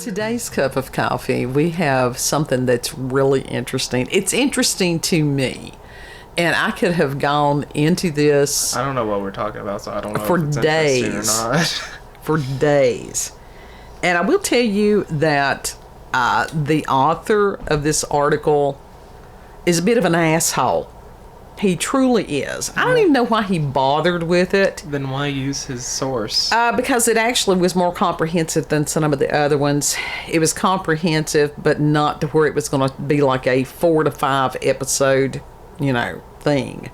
today's cup of coffee, we have something that's really interesting. It's interesting to me. And I could have gone into this... I don't know what we're talking about, so I don't know for if it's days, interesting or not. for days. And I will tell you that the author of this article is a bit of an asshole. He truly is. I don't even know why he bothered with it. Then why use his source? Because it actually was more comprehensive than some of the other ones. It was comprehensive, but not to where it was going to be like a 4 to 5 episode, thing.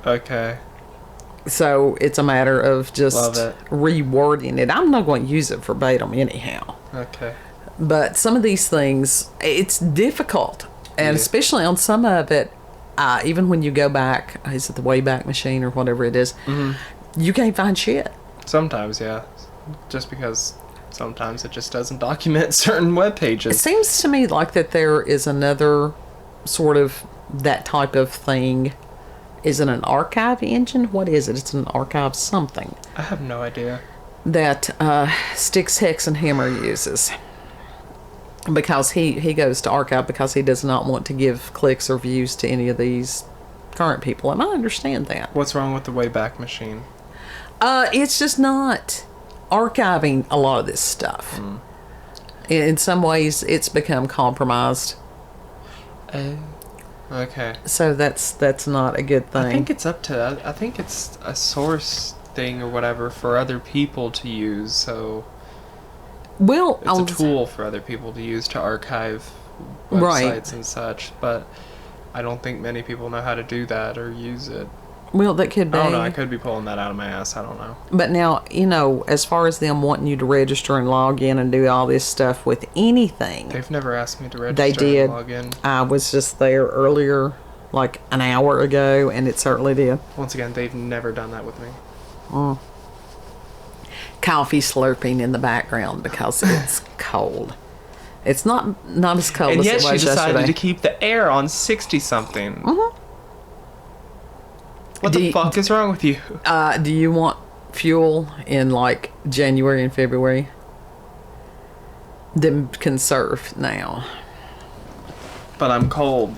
Okay. So it's a matter of just Love it. rewording it. I'm not going to use it verbatim anyhow. Okay. But some of these things, it's difficult. And especially on some of it, even when you go back, is it the Wayback Machine or whatever it is, you can't find shit. Sometimes, yeah. Just because sometimes it just doesn't document certain web pages. It seems to me like that there is another sort of that type of thing. Is it an archive engine? What is it? It's an archive something. I have no idea. That Styx, Hex, and Hammer uses. Because he goes to archive because he does not want to give clicks or views to any of these current people. And I understand that. What's wrong with the Wayback Machine? It's just not archiving a lot of this stuff. In some ways, it's become compromised. Okay. So that's not a good thing. I think it's up to... I think it's a source thing or whatever for other people to use, so... Well, it's a tool for other people to use to archive websites and such, but I don't think many people know how to do that or use it. Well, that could be. I don't know. I could be pulling that out of my ass. I don't know. But now, as far as them wanting you to register and log in and do all this stuff with anything. They've never asked me to register they did. and log in. I was just there earlier, like an hour ago, and it certainly did. Once again, they've never done that with me. Coffee slurping in the background because it's cold. It's not as cold and as it yet was she decided yesterday. to keep the air on 60-something. What Do the you- fuck is wrong with you? Do you want fuel in like January and February? Then conserve now. But I'm cold.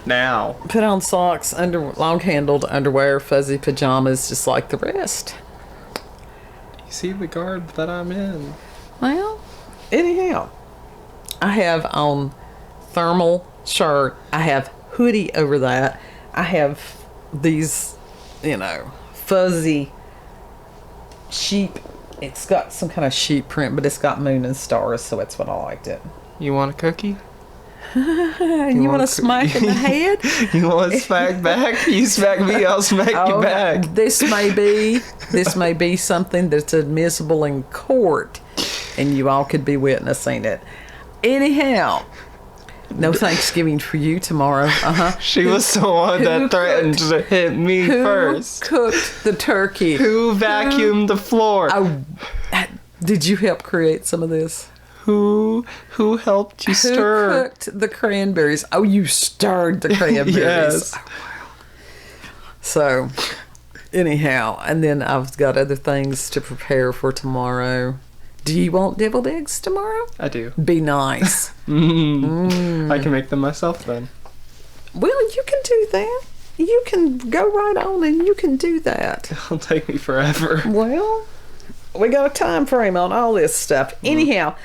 Now. Put on socks, long-handled underwear, fuzzy pajamas, just like the rest. You see the garb that I'm in. Well, anyhow, I have on thermal shirt. I have hoodie over that. I have these, fuzzy sheep. It's got some kind of sheep print, but it's got moon and stars, so that's what I liked it. You want a cookie? You want to smack in the head? You want to smack back? You smack me, I'll smack you back. This may be something that's admissible in court, and you all could be witnessing it. Anyhow, no Thanksgiving for you tomorrow. She was the one that threatened to hit me first. Who cooked the turkey? Who vacuumed the floor? Did you help create some of this? Who helped you stir? Who cooked the cranberries? Oh, you stirred the cranberries. Yes. Oh, wow. So, anyhow, and then I've got other things to prepare for tomorrow. Do you want deviled eggs tomorrow? I do. Be nice. I can make them myself then. Well, you can do that. You can go right on and you can do that. It'll take me forever. Well, we got a time frame on all this stuff. Anyhow,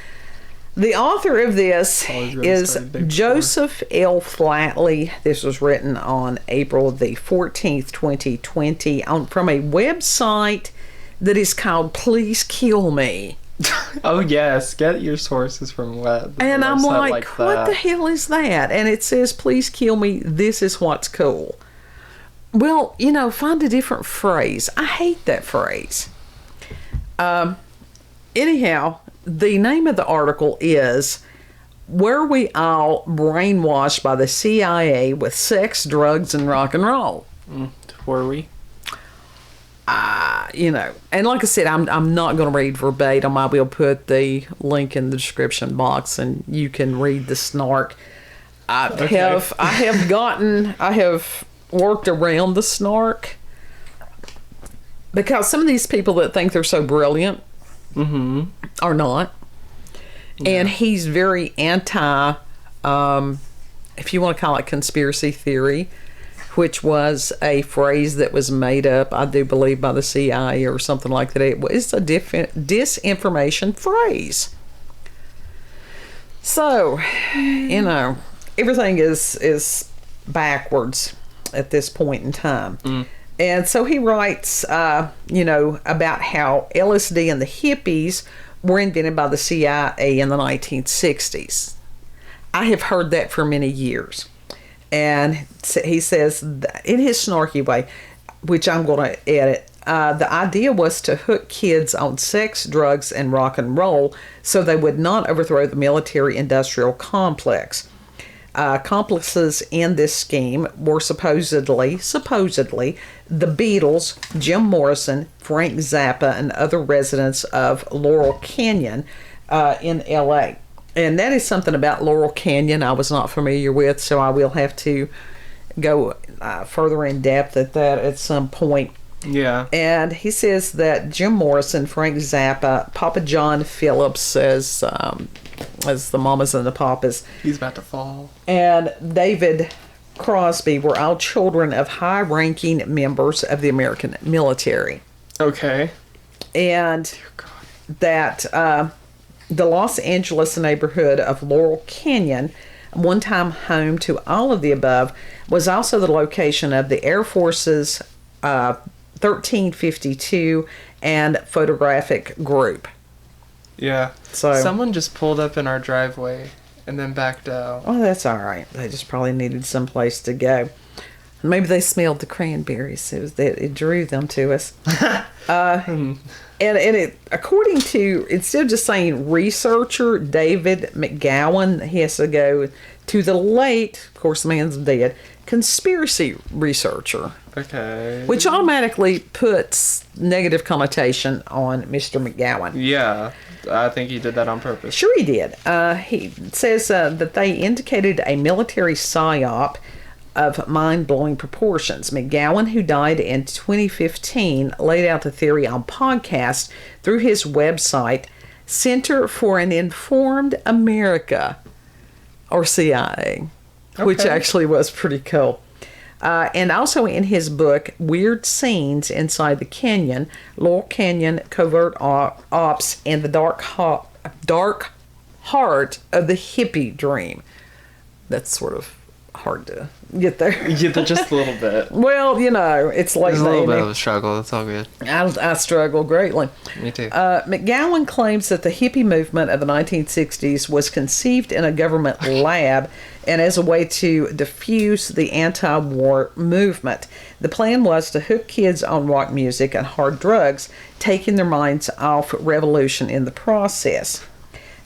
the author of this is Joseph L. Flatley. This was written on April the 14th, 2020, from a website that is called Please Kill Me. Oh, yes. Get your sources from web. And I'm like what the hell is that? And it says, please kill me. This is what's cool. Well, find a different phrase. I hate that phrase. Anyhow, the name of the article is Were We All Brainwashed by the CIA with Sex, Drugs, and Rock and Roll? Were we? And like I said, I'm not going to read verbatim. I will put the link in the description box and you can read the snark. I have worked around the snark because some of these people that think they're so brilliant are not. And he's very anti, if you want to call it conspiracy theory, which was a phrase that was made up, I do believe, by the CIA or something like that. It's a disinformation phrase. So, everything is backwards at this point in time. And so he writes, about how LSD and the hippies were invented by the CIA in the 1960s. I have heard that for many years. And he says, in his snarky way, which I'm going to edit, the idea was to hook kids on sex, drugs, and rock and roll so they would not overthrow the military-industrial complex. Accomplices in this scheme were supposedly, the Beatles, Jim Morrison, Frank Zappa, and other residents of Laurel Canyon in L.A. And that is something about Laurel Canyon I was not familiar with, so I will have to go further in depth at that at some point. Yeah. And he says that Jim Morrison, Frank Zappa, Papa John Phillips, as the mamas and the papas. He's about to fall. And David Crosby were all children of high-ranking members of the American military. Okay. And that the Los Angeles neighborhood of Laurel Canyon, one time home to all of the above, was also the location of the Air Force's 1352 and photographic group. Yeah. So someone just pulled up in our driveway and then backed out. Oh, that's all right. They just probably needed some place to go. Maybe they smelled the cranberries. It drew them to us. And it, according to, instead of just saying researcher David McGowan, he has to go to the late, of course the man's dead, conspiracy researcher. Okay. Which automatically puts negative connotation on Mr. McGowan. Yeah, I think he did that on purpose. Sure he did. He says that they indicated a military psyop of mind-blowing proportions. McGowan, who died in 2015, laid out the theory on podcast through his website, Center for an Informed America, or CIA, which actually was pretty cool. And also in his book, Weird Scenes Inside the Canyon, Laurel Canyon, Covert Ops, and the Dark Heart of the Hippie Dream. That's sort of hard to get there. Yeah, just a little bit. Well, it's like there's a little bit of a struggle. That's all good. I struggle greatly. Me too. McGowan claims that the hippie movement of the 1960s was conceived in a government lab and as a way to diffuse the anti-war movement. The plan was to hook kids on rock music and hard drugs, taking their minds off revolution in the process.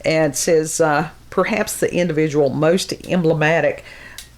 And says perhaps the individual most emblematic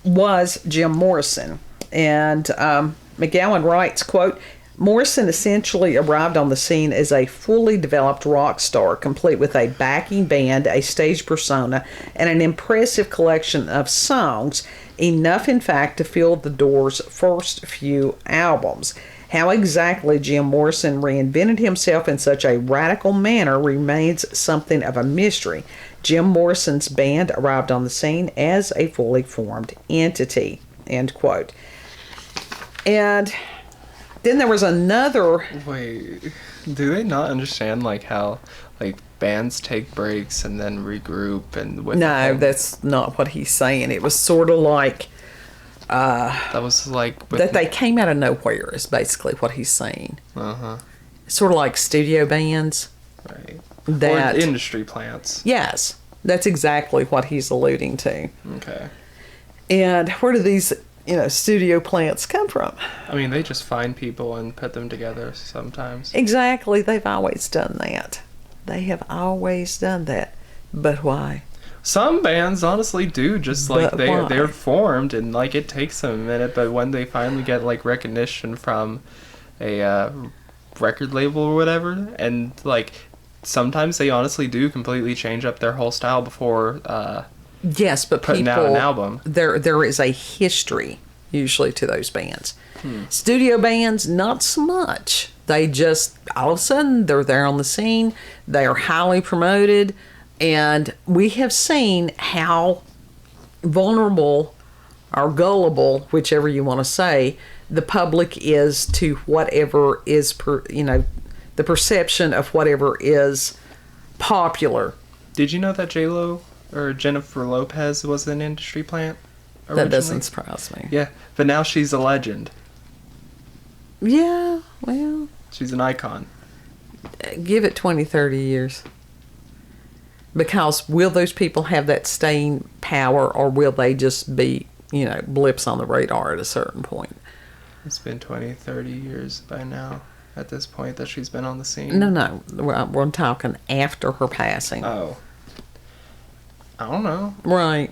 was Jim Morrison. And McGowan writes, quote, Morrison essentially arrived on the scene as a fully developed rock star, complete with a backing band, a stage persona, and an impressive collection of songs, enough in fact to fill the Doors' first few albums. How exactly Jim Morrison reinvented himself in such a radical manner remains something of a mystery. Jim Morrison's band arrived on the scene as a fully formed entity, end quote. And then there was another... Wait, do they not understand, how, bands take breaks and then regroup and... No, that's not what he's saying. It was sort of like... that was that they came out of nowhere is basically what he's saying. Uh-huh. Sort of like studio bands. Right. That, or industry plants. Yes, that's exactly what he's alluding to. Okay. And where do these, studio plants come from? I mean, they just find people and put them together sometimes. Exactly. They've always done that. They have always done that. But why? Some bands honestly do, just they're formed and it takes them a minute, but when they finally get recognition from a record label or whatever, and sometimes they honestly do completely change up their whole style before yes, but putting out an album. There is a history usually to those bands. Studio bands, not so much. They just all of a sudden they're there on the scene. They are highly promoted. And we have seen how vulnerable or gullible, whichever you want to say, the public is to whatever is, the perception of whatever is popular. Did you know that J-Lo or Jennifer Lopez was an industry plant originally? That doesn't surprise me. Yeah, but now she's a legend. Yeah, well. She's an icon. Give it 20, 30 years. Because will those people have that staying power, or will they just be, blips on the radar at a certain point? It's been 20, 30 years by now, at this point, that she's been on the scene. No. We're talking after her passing. Oh. I don't know. Right.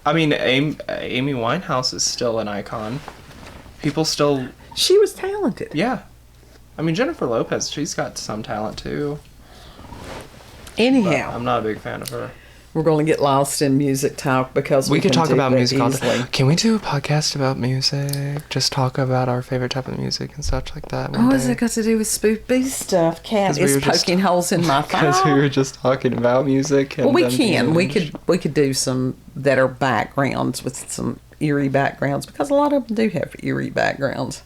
I mean, Amy Winehouse is still an icon. People still... She was talented. Yeah. I mean, Jennifer Lopez, she's got some talent, too. Anyhow, but I'm not a big fan of her. We're going to get lost in music talk because we could talk about music all day. Can we do a podcast about music? Just talk about our favorite type of music and such like that. What has it got to do with spoopy stuff? Cat is poking holes in my file. Because we were just talking about music. And well, we can. We could do some that are backgrounds with some eerie backgrounds, because a lot of them do have eerie backgrounds.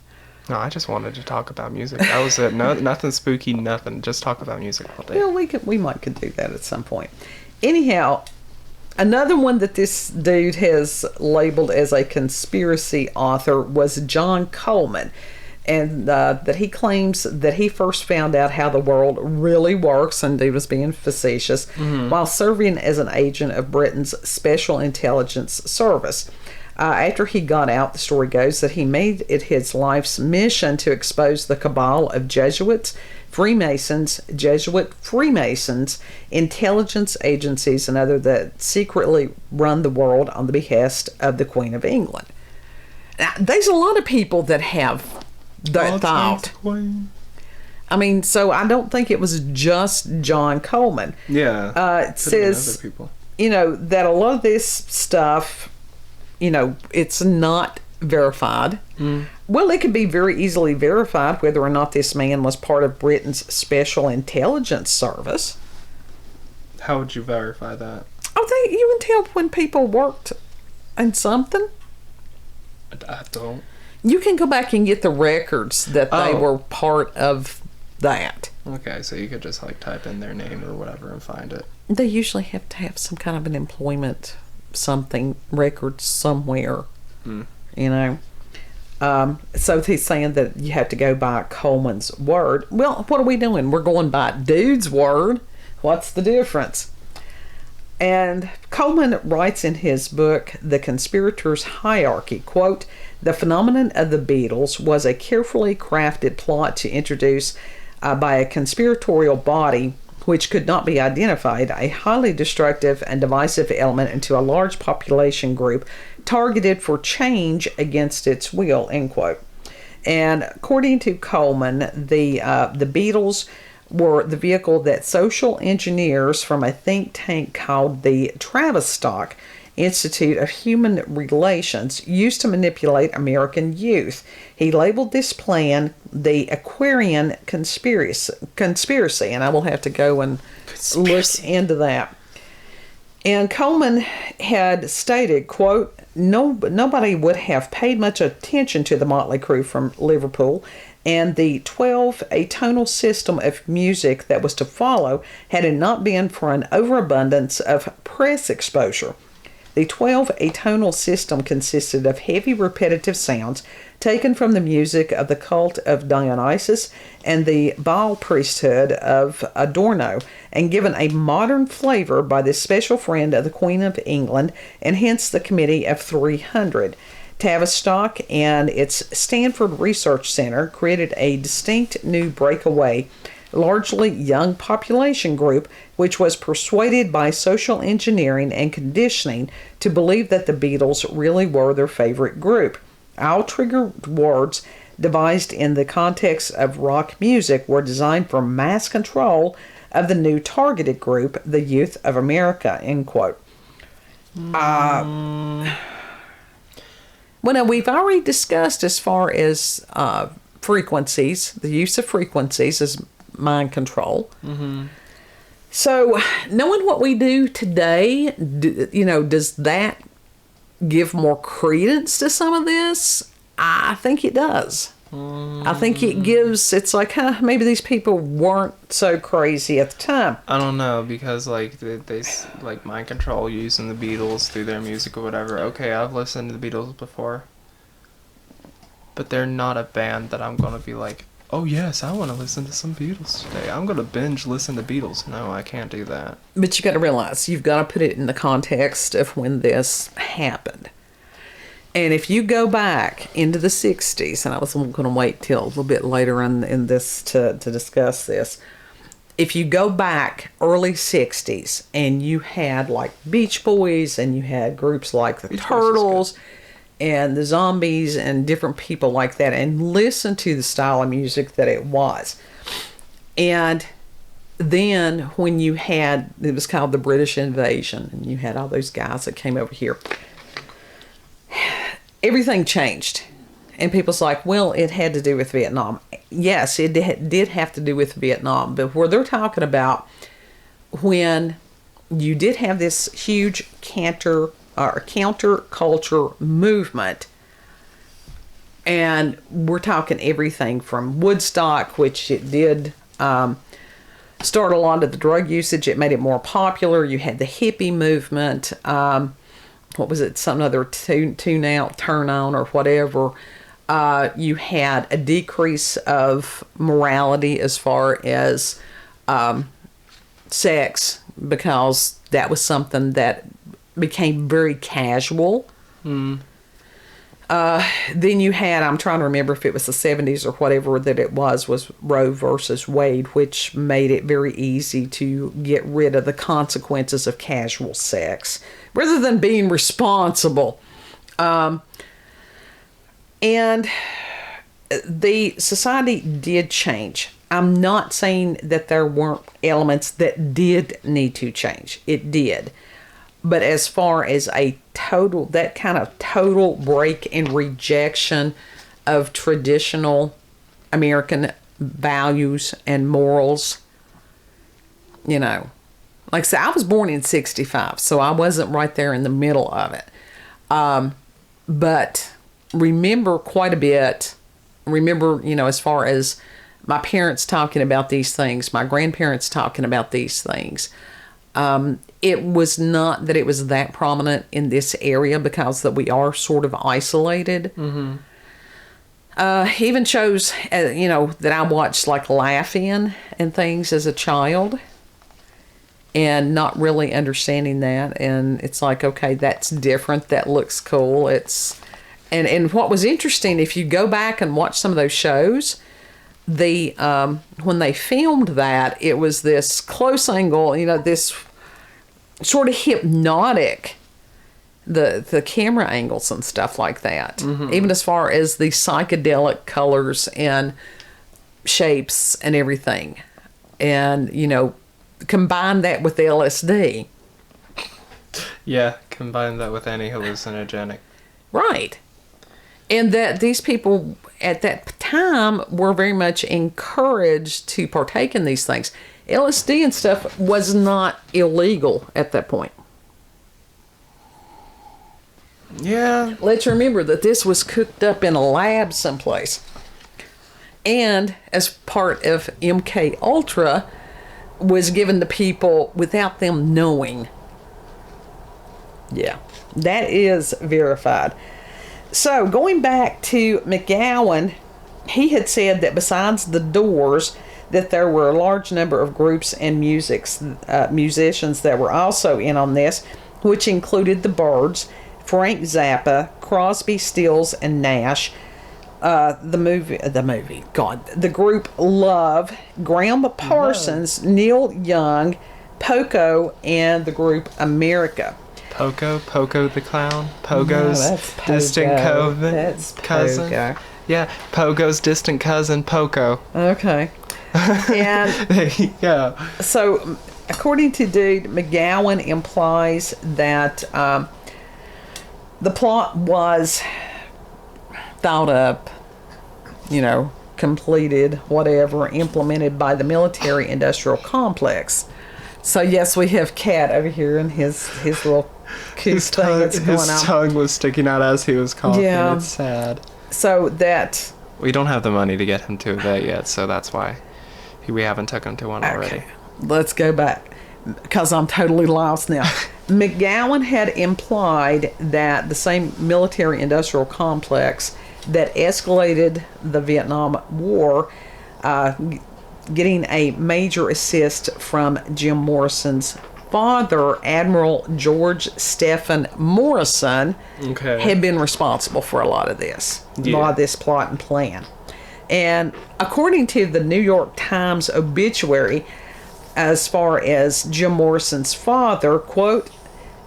No, I just wanted to talk about music. That was it. No, nothing spooky, nothing. Just talk about music all day. Well, we might could do that at some point. Anyhow, another one that this dude has labeled as a conspiracy author was John Coleman, and that he claims that he first found out how the world really works, and he was being facetious, while serving as an agent of Britain's Special Intelligence Service. After he got out, the story goes that he made it his life's mission to expose the cabal of Jesuit Freemasons, intelligence agencies, and others that secretly run the world on the behest of the Queen of England. Now, there's a lot of people that have that thought. I mean, so I don't think it was just John Coleman. Yeah. It says, that a lot of this stuff... it's not verified. Well, it could be very easily verified whether or not this man was part of Britain's Special Intelligence Service. How would you verify that? You can tell when people worked in something. I don't. You can go back and get the records that they were part of that. Okay, so you could just type in their name or whatever and find it. They usually have to have some kind of an employment record somewhere, so he's saying that you have to go by Coleman's word. Well, what are we doing? We're going by dude's word. What's the difference? And Coleman writes in his book, The Conspirator's Hierarchy, quote, "The phenomenon of the Beatles was a carefully crafted plot to introduce by a conspiratorial body which could not be identified, a highly destructive and divisive element into a large population group targeted for change against its will," end quote. And according to Coleman, the Beatles were the vehicle that social engineers from a think tank called the Tavistock Institute of Human Relations used to manipulate American youth. He labeled this plan the Aquarian conspiracy, and I will have to go and look into that. And Coleman had stated, quote, nobody would have paid much attention to the motley crew from Liverpool, and the 12 atonal system of music that was to follow had it not been for an overabundance of press exposure. The 12 atonal system consisted of heavy repetitive sounds taken from the music of the cult of Dionysus and the Baal priesthood of Adorno, and given a modern flavor by this special friend of the Queen of England, and hence the Committee of 300. Tavistock and its Stanford Research Center created a distinct new breakaway, largely young population group which was persuaded by social engineering and conditioning to believe that the Beatles really were their favorite group. All trigger words devised in the context of rock music were designed for mass control of the new targeted group, the youth of America, end quote. Well, now, we've already discussed as far as frequencies, the use of frequencies as mind control. So, knowing what we do today, does that give more credence to some of this? I think it does. I think it's like, maybe these people weren't so crazy at the time. I don't know, because like they like mind control using the Beatles through their music or whatever. Okay, I've listened to the Beatles before, but they're not a band that I'm gonna be like, oh yes, I want to listen to some Beatles today. I'm gonna binge listen to Beatles. No, I can't do that. But you got to realize, you've got to put it in the context of when this happened. And if you go back into the 60s, and I was going to wait till a little bit later in this to discuss this. If you go back early 60s, and you had like Beach Boys, and you had groups like the Turtles, and the Zombies, and different people like that, and listen to the style of music that it was. And then when you had, it was called the British Invasion, and you had all those guys that came over here. Everything changed. And people's like, well, it had to do with Vietnam. Yes, it did have to do with Vietnam. But where they're talking about when you did have this huge counterculture movement, and we're talking everything from Woodstock, which it did start a lot of the drug usage. It made it more popular. You had the hippie movement. What was it? Some other tune out, turn on, or whatever. You had a decrease of morality as far as sex, because that was something that became very casual. Then you had, I'm trying to remember if it was the 70s or whatever that it was Roe versus Wade, which made it very easy to get rid of the consequences of casual sex rather than being responsible. And the society did change. I'm not saying that there weren't elements that did need to change. It did. But as far as that kind of total break and rejection of traditional American values and morals, like I said, I was born in 65, so I wasn't right there in the middle of it. But remember quite a bit. Remember, as far as my parents talking about these things, my grandparents talking about these things. It was not that it was that prominent in this area because that we are sort of isolated. Mm-hmm. Even shows, that I watched like Laugh In and things as a child, and not really understanding that. And it's like, okay, that's different. That looks cool. And what was interesting, if you go back and watch some of those shows, when they filmed that, it was this close angle, this sort of hypnotic, the camera angles and stuff like that. Mm-hmm. Even as far as the psychedelic colors and shapes and everything. And, combine that with LSD. Yeah, combine that with any hallucinogenic. Right. And that these people at that time were very much encouraged to partake in these things. LSD and stuff was not illegal at that point. Yeah. Let's remember that this was cooked up in a lab someplace. And as part of MK Ultra, was given to people without them knowing. Yeah, that is verified. So, going back to McGowan, he had said that besides the Doors, that there were a large number of groups and musicians that were also in on this, which included the Byrds, Frank Zappa, Crosby, Stills, and Nash, the group Love, Graham Parsons, Neil Young, Poco, and the group America. Poco the clown, Pogo's distant cousin. Pogo. Yeah, Pogo's distant cousin, Poco. Okay. And there you go. So, according to Dude, McGowan implies that the plot was thought up, completed, whatever, implemented by the military-industrial complex. So yes, we have Cat over here and his little his tongue was sticking out as he was coughing. Yeah. It's sad. So that we don't have the money to get him to a vet yet, so that's why we haven't took him to one already. Let's go back because I'm totally lost now. McGowan had implied that the same military-industrial complex that escalated the Vietnam War, getting a major assist from Jim Morrison's father, Admiral George Stephen Morrison, had been responsible for a lot of this, a lot of this plot and plan. And according to the New York Times obituary, as far as Jim Morrison's father, quote,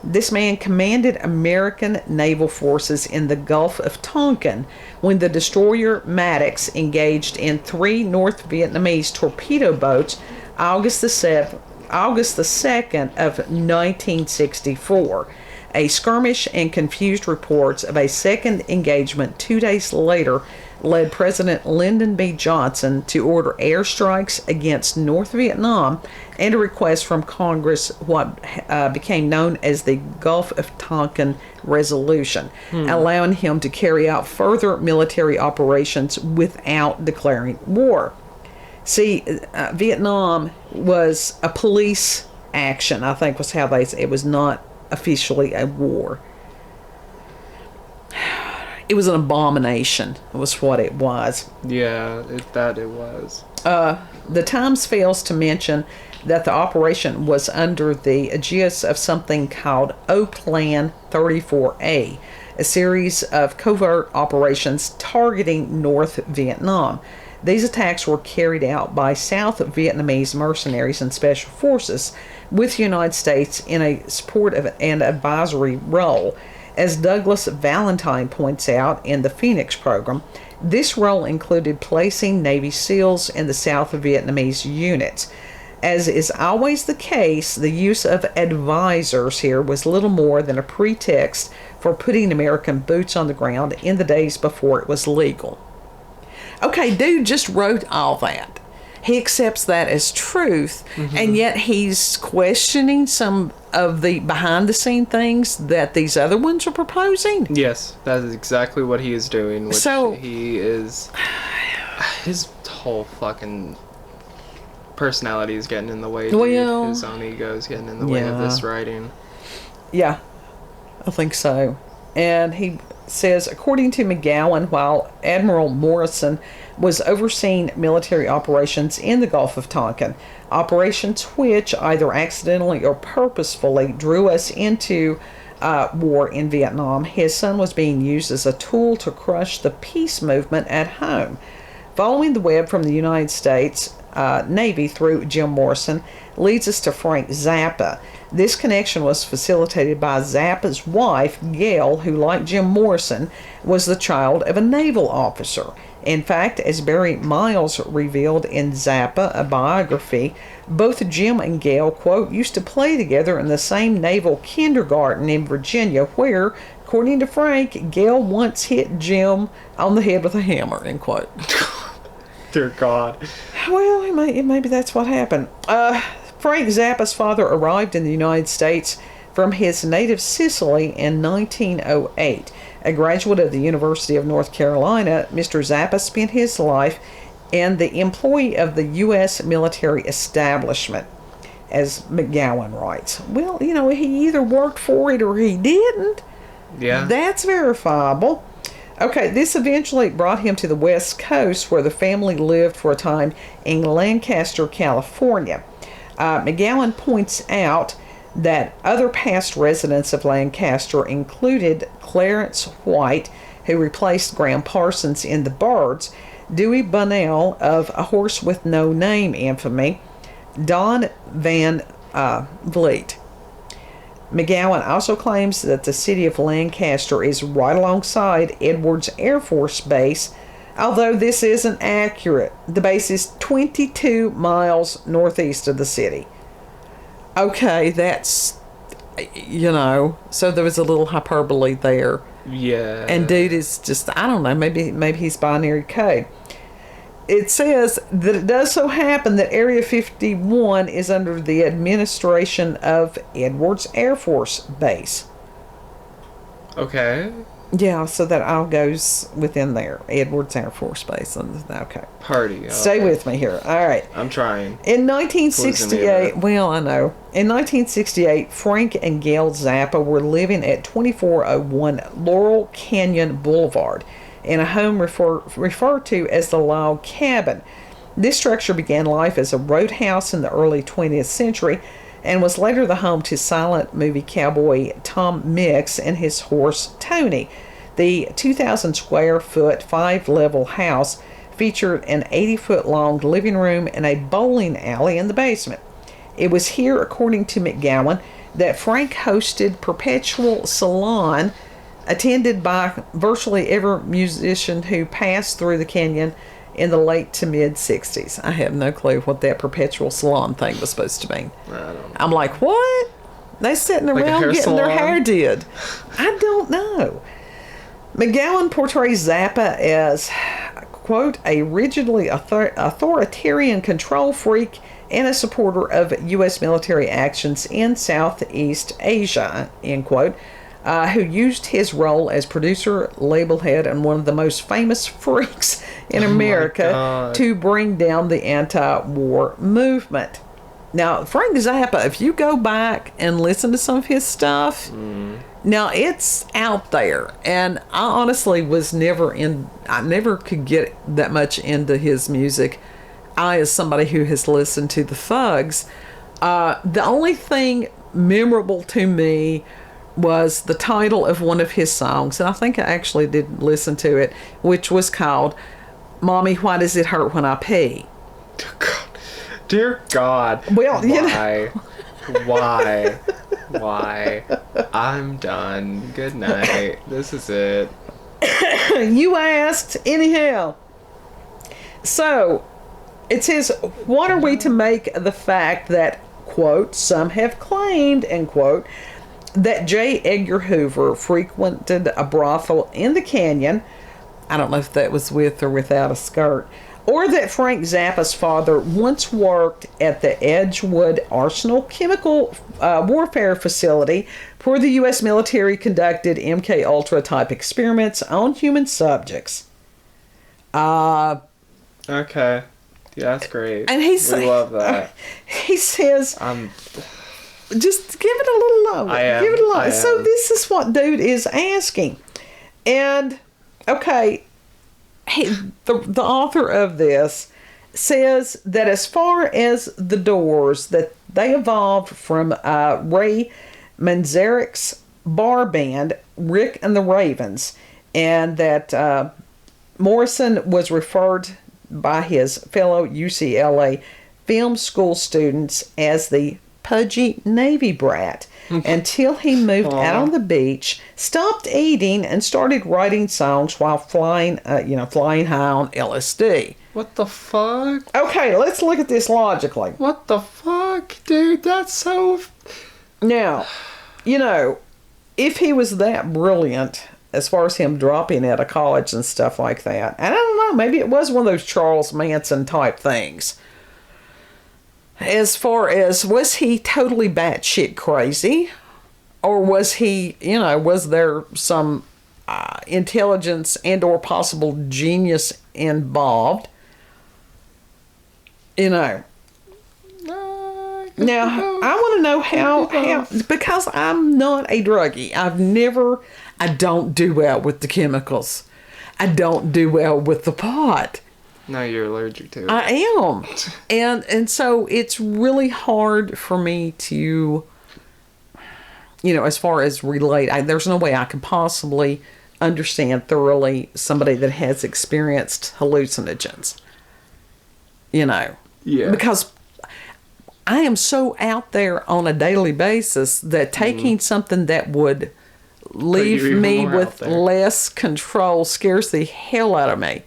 this man commanded American naval forces in the Gulf of Tonkin when the destroyer Maddox engaged in 3 North Vietnamese torpedo boats August the 2nd of 1964. A skirmish and confused reports of a second engagement 2 days later led President Lyndon B. Johnson to order airstrikes against North Vietnam and a request from Congress what became known as the Gulf of Tonkin Resolution, allowing him to carry out further military operations without declaring war. See, Vietnam was a police action, I think was how they said. It was not officially a war. It was an abomination, was what it was. Yeah, it was. The Times fails to mention that the operation was under the aegis of something called O-Plan 34A, a series of covert operations targeting North Vietnam. These attacks were carried out by South Vietnamese mercenaries and special forces, with the United States in a support and advisory role. As Douglas Valentine points out in the Phoenix program, this role included placing Navy SEALs in the South Vietnamese units. As is always the case, the use of advisors here was little more than a pretext for putting American boots on the ground in the days before it was legal. Okay, dude just wrote all that. He accepts that as truth, and yet he's questioning some of the behind-the-scene things that these other ones are proposing. Yes, that is exactly what he is doing. Which so he is, his whole fucking personality is getting in the way. Well, his own ego is getting in the way of this writing. Yeah, I think so. And he says, according to McGowan, while Admiral Morrison was overseeing military operations in the Gulf of Tonkin, operations which either accidentally or purposefully drew us into war in Vietnam, his son was being used as a tool to crush the peace movement at home. Following the web from the United States Navy through Jim Morrison leads us to Frank Zappa. This connection was facilitated by Zappa's wife, Gail, who, like Jim Morrison, was the child of a naval officer. In fact, as Barry Miles revealed in Zappa, a biography, both Jim and Gail, quote, used to play together in the same naval kindergarten in Virginia where, according to Frank, Gail once hit Jim on the head with a hammer, end quote. Dear God. Well, maybe that's what happened. Frank Zappa's father arrived in the United States from his native Sicily in 1908. A graduate of the University of North Carolina, Mr. Zappa spent his life in the employ of the U.S. military establishment, as McGowan writes. Well, he either worked for it or he didn't. Yeah. That's verifiable. Okay, this eventually brought him to the West Coast, where the family lived for a time in Lancaster, California. McGowan points out that other past residents of Lancaster included Clarence White, who replaced Graham Parsons in The Birds, Dewey Bunnell of A Horse with No Name infamy, Don Van Vliet. McGowan also claims that the city of Lancaster is right alongside Edwards Air Force Base, although this isn't accurate. The base is 22 miles northeast of the city. Okay, that's, so there was a little hyperbole there. Yeah. And dude is just, I don't know, maybe he's binary code. it says that it does so happen that Area 51 is under the administration of Edwards Air Force Base. Okay. Yeah, so that all goes within there. Edwards Air Force Base. Okay. Party. Stay with me here. All right. I'm trying. In 1968, well, I know. In 1968, Frank and Gail Zappa were living at 2401 Laurel Canyon Boulevard in a home referred to as the Log Cabin. This structure began life as a roadhouse in the early 20th century and was later the home to silent movie cowboy Tom Mix and his horse Tony. The 2,000 square foot, 5-level house featured an 80-foot long living room and a bowling alley in the basement. It was here, according to McGowan, that Frank hosted Perpetual Salon, attended by virtually every musician who passed through the canyon in the late to mid 60s. I have no clue what that Perpetual Salon thing was supposed to mean. I'm like, what? They sitting around getting salon? Their hair did. I don't know. McGowan portrays Zappa as, quote, a rigidly authoritarian control freak and a supporter of U.S. military actions in Southeast Asia, end quote, who used his role as producer, label head, and one of the most famous freaks in America to bring down the anti-war movement. Now, Frank Zappa, if you go back and listen to some of his stuff, now it's out there. And I honestly I never could get that much into his music. As somebody who has listened to the Thugs, the only thing memorable to me was the title of one of his songs, and I think I actually did listen to it, which was called Mommy, Why Does It Hurt When I Pee? Dear God. Well, why? Why? I'm done. Good night. This is it. You asked. Anyhow. So, it says, what are we to make of the fact that, quote, some have claimed, end quote, that J. Edgar Hoover frequented a brothel in the canyon. I don't know if that was with or without a skirt. Or that Frank Zappa's father once worked at the Edgewood Arsenal Chemical Warfare Facility where the U.S. military conducted MK-Ultra type experiments on human subjects. Okay. Yeah, that's great. And we love that. He says... just give it a little longer. Give it a longer. So this is what dude is asking. And, okay, the author of this says that as far as the Doors, that they evolved from Ray Manzarek's bar band, Rick and the Ravens, and that Morrison was referred by his fellow UCLA film school students as the pudgy Navy brat until he moved out on the beach, stopped eating, and started writing songs while flying high on LSD. What the fuck? Okay, let's look at this logically. What the fuck, dude? That's so... Now, if he was that brilliant as far as him dropping out of college and stuff like that, and I don't know, maybe it was one of those Charles Manson type things. As far as, was he totally batshit crazy? Or was he, was there some intelligence and or possible genius involved? Now, I want to know how, because I'm not a druggie. I don't do well with the chemicals. I don't do well with the pot. No, you're allergic to it. I am. And so it's really hard for me to, as far as relate. There's no way I can possibly understand thoroughly somebody that has experienced hallucinogens. Yeah. Because I am so out there on a daily basis that taking something that would leave me with less control scares the hell out of me.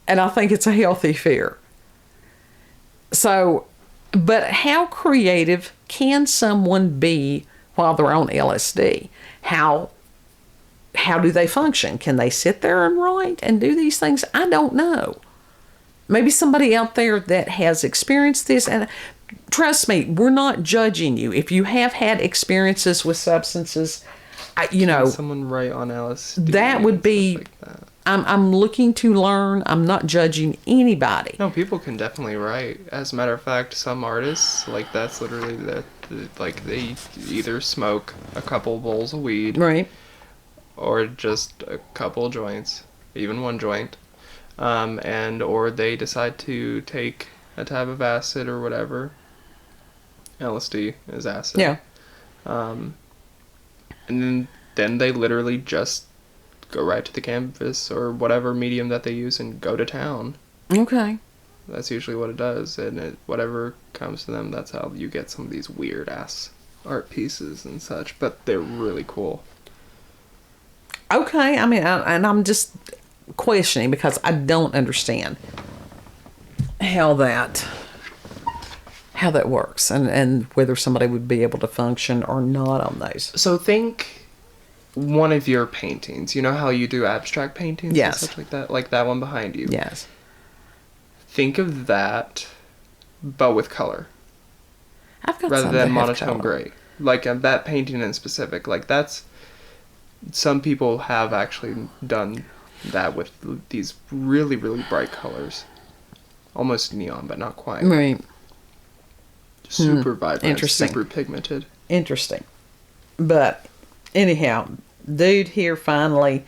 And I think it's a healthy fear. So, but how creative can someone be while they're on LSD? How do they function? Can they sit there and write and do these things? I don't know. maybe somebody out there that has experienced this. And trust me, we're not judging you. If you have had experiences with substances, someone write on LSD. That would be. Like that. I'm looking to learn. I'm not judging anybody. No, people can definitely write. As a matter of fact, some artists, like, that's literally like, they either smoke a couple bowls of weed, Right. or just a couple joints, even one joint, or they decide to take a tab of acid or whatever. LSD is acid. Yeah. And then they literally just go right to the canvas or whatever medium that they use and go to town. Okay. That's usually what it does, and whatever comes to them, that's how you get some of these weird ass art pieces and such. But they're really cool. Okay. I mean, I'm just questioning because I don't understand how that works and whether somebody would be able to function or not on those. So think one of your paintings. You know how you do abstract paintings Yes. and such like that? Like that one behind you. Yes. Think of that, but with color. I've got rather some than that have monotone color. gray. Like that painting in specific. Like that's... Some people have actually done that with these really, really bright colors. Almost neon, but not quite. Right. Super vibrant. Interesting. Super pigmented. Interesting. But anyhow, dude here finally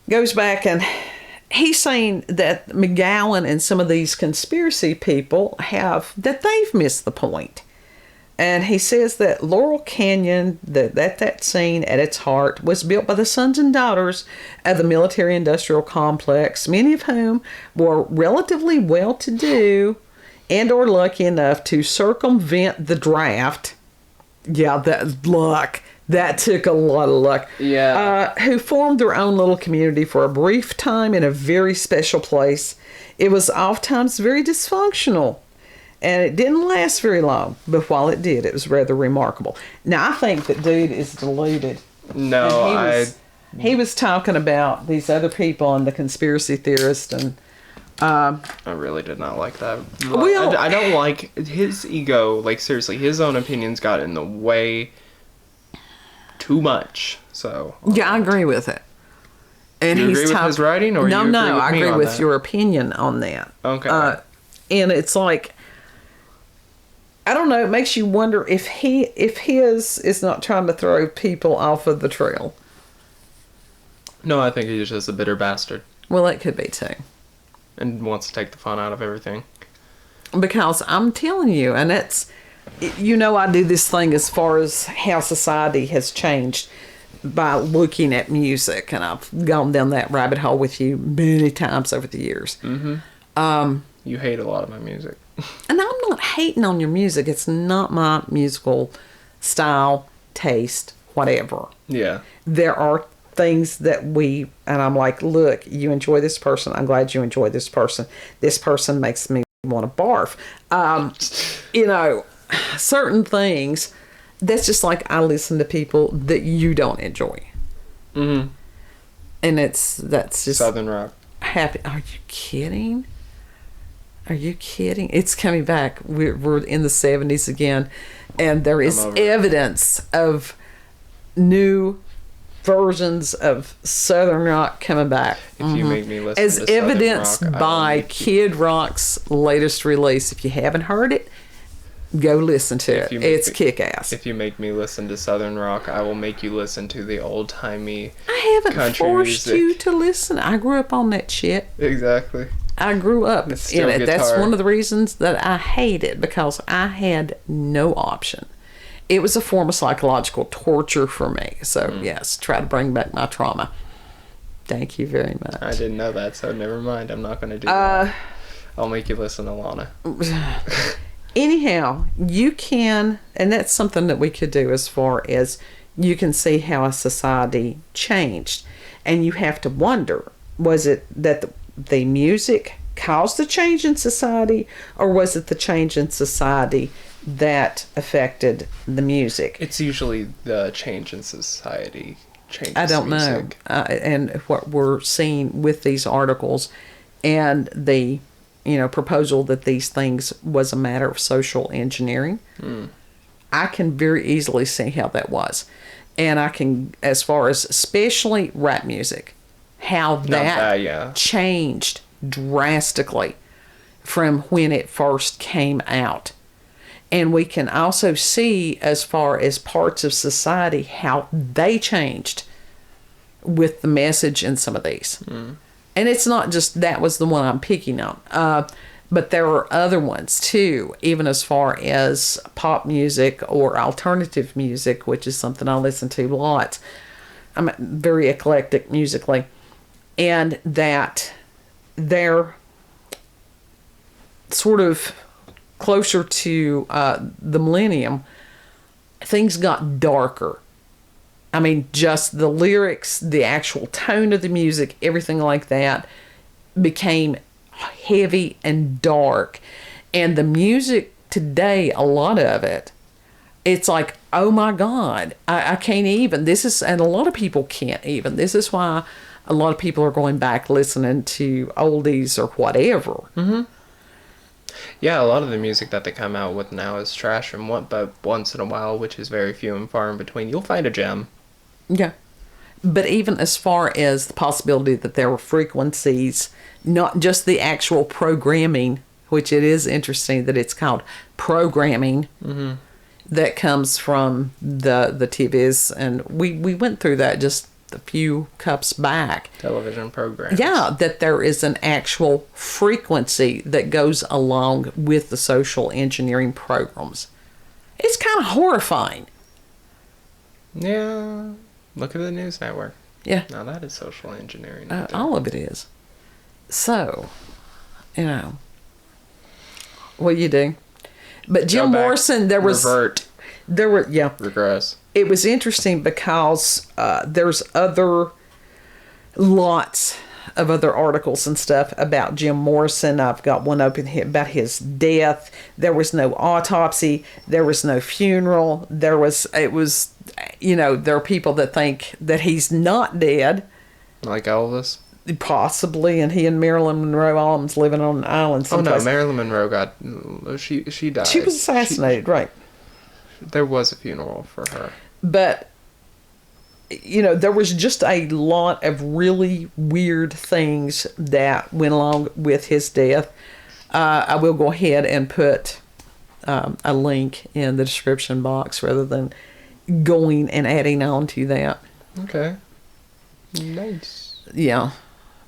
goes back and he's saying that McGowan and some of these conspiracy people that they've missed the point. And he says that Laurel Canyon, that scene at its heart, was built by the sons and daughters of the military-industrial complex, many of whom were relatively well-to-do and or lucky enough to circumvent the draft. Yeah, that luck. That took a lot of luck. Yeah. Who formed their own little community for a brief time in a very special place. It was oftentimes very dysfunctional. And it didn't last very long. But while it did, it was rather remarkable. Now, I think that dude is deluded. No, He was talking about these other people and the conspiracy theorists and... I really did not like that. Well, I don't like his ego. Like, seriously, his own opinions got in the way too much. So yeah, I agree with it. And you agree with his writing, or no, you agree with I me agree on with that? your opinion on that. Okay. And it's like, I don't know. It makes you wonder if his is not trying to throw people off of the trail. No, I think he's just a bitter bastard Well, that could be too. and wants to take the fun out of everything. Because I'm telling you, and it's, I do this thing as far as how society has changed by looking at music, and I've gone down that rabbit hole with you many times over the years. Mm-hmm. You hate a lot of my music. And I'm not hating on your music. It's not my musical style, taste, whatever. Yeah. There are things that and I'm like, look, you enjoy this person. I'm glad you enjoy this person. This person makes me want to barf. Certain things, that's just like I listen to people that you don't enjoy. Mm-hmm. And that's just... Southern rock. Happy. Are you kidding? Are you kidding? It's coming back. We're in the 70s again, and there is evidence of new versions of Southern rock coming back. If you make me listen as to Southern evidenced rock, by Kid Rock's latest release. If you haven't heard it, go listen to it. It's kick-ass. If you make me listen to Southern rock, I will make you listen to the old-timey I haven't country forced music. you to listen. I grew up on that shit. Exactly. I grew up in still it. That's guitar. one of the reasons that I hate it, because I had no option. It was a form of psychological torture for me. So, yes, try to bring back my trauma. Thank you very much. I didn't know that, so never mind. I'm not going to do that. I'll make you listen to Lana. Anyhow, you can, and that's something that we could do as far as you can see how a society changed. And you have to wonder, was it that the music caused the change in society, or was it the change in society that affected the music? It's usually the change in society changes I don't music. know. And what we're seeing with these articles and the proposal that these things was a matter of social engineering. I can very easily see how that was. And I can, as far as especially rap music, how that changed drastically from when it first came out. And we can also see, as far as parts of society, how they changed with the message in some of these. And it's not just that was the one I'm picking on. But there are other ones too, even as far as pop music or alternative music, which is something I listen to lots. I'm very eclectic musically. And that they're sort of closer to the millennium, things got darker. I mean, just the lyrics, the actual tone of the music, everything like that became heavy and dark. And the music today, a lot of it, it's like, oh my God, I can't even. And a lot of people can't even. This is why a lot of people are going back listening to oldies or whatever. Yeah, a lot of the music that they come out with now is trash, but once in a while, which is very few and far in between, you'll find a gem. Yeah. But even as far as the possibility that there were frequencies, not just the actual programming, which it is interesting that it's called programming, that comes from the TVs. And we went through that just a few cups back. Television programs. Yeah, that there is an actual frequency that goes along with the social engineering programs. It's kind of horrifying. Yeah. Look at the news network. Yeah. Now that is social engineering. All of it is. So, what you do. But Jim Morrison, Regress. It was interesting because there's lots of other articles and stuff about Jim Morrison. I've got one open here about his death. There was no autopsy. There was no funeral. There are people that think that he's not dead. Like Elvis? Possibly, and he and Marilyn Monroe almost living on an island someplace. Oh no, Marilyn Monroe she died. She was assassinated, right. There was a funeral for her. But, there was just a lot of really weird things that went along with his death. I will go ahead and put a link in the description box rather than going and adding on to that. Okay. Nice. Yeah,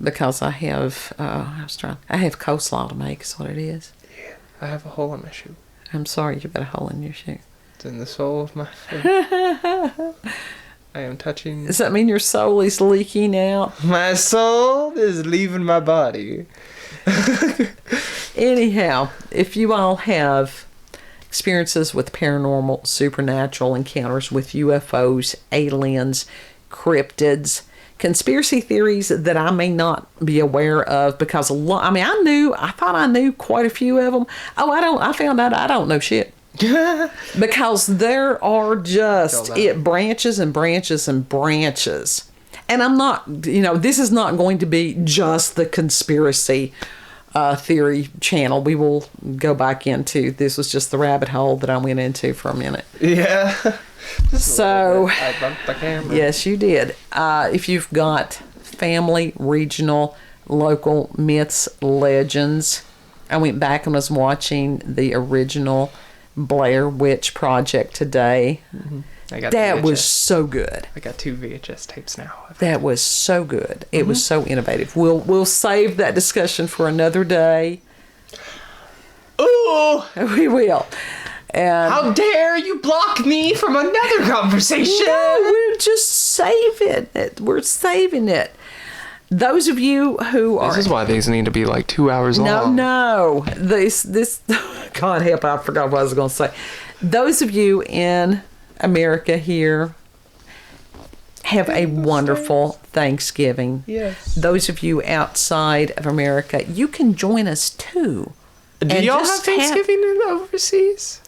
because I have coleslaw to make is what it is. Yeah, I have a hole in my shoe. I'm sorry you got a hole in your shoe. It's in the sole of my foot. I am touching... Does that mean your soul is leaking out? My soul is leaving my body. Anyhow, if you all have experiences with paranormal, supernatural encounters with UFOs, aliens, cryptids, conspiracy theories that I may not be aware of, because I thought I knew quite a few of them. I found out I don't know shit. Because there are it branches and branches and branches. And I'm not, this is not going to be just the conspiracy theory channel. We will go back into, this was just the rabbit hole that I went into for a minute. Yeah. So, I bumped the camera. yes, you did. If you've got family, regional, local myths, legends, I went back and was watching the original Blair Witch Project today. That was so good. I got 2 VHS tapes now. That was so good. It was so innovative. We'll save that discussion for another day. Ooh! We will. And how dare you block me from another conversation? No, we're just saving it. We're saving it. Those of you who are... This is why these need to be like 2 hours long. No. This... God help, I forgot what I was going to say. Those of you in America here, have a wonderful Thanksgiving. Yes. Those of you outside of America, you can join us too. Do y'all have Thanksgiving overseas?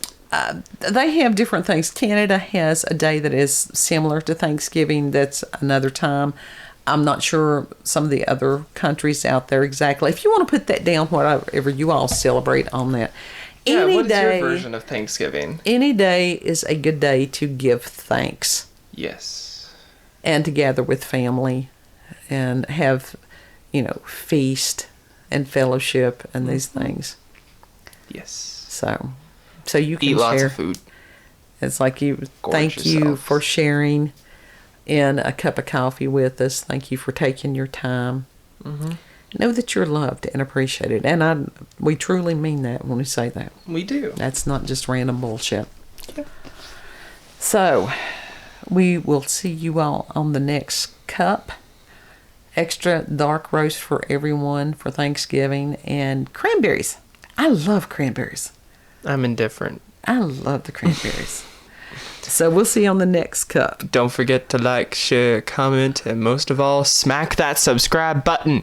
They have different things. Canada has a day that is similar to Thanksgiving. That's another time. I'm not sure some of the other countries out there exactly. If you want to put that down, whatever you all celebrate on that. Yeah, what is your version of Thanksgiving? Any day is a good day to give thanks. Yes. And to gather with family and have, feast and fellowship and these things. Yes. So you can eat share. lots of food. It's like thank yourself. You for sharing in a cup of coffee with us. Thank you for taking your time. Mm-hmm. Know that you're loved and appreciated. And we truly mean that when we say that. We do. That's not just random bullshit. Yeah. So, we will see you all on the next cup. Extra dark roast for everyone for Thanksgiving. And cranberries. I love cranberries. I'm indifferent. I love the cranberries. So we'll see you on the next cup. Don't forget to like, share, comment, and most of all, smack that subscribe button.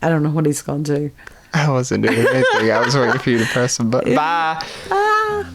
I don't know what he's going to do. I wasn't doing anything. I was waiting for you to press a button. Bye. Bye.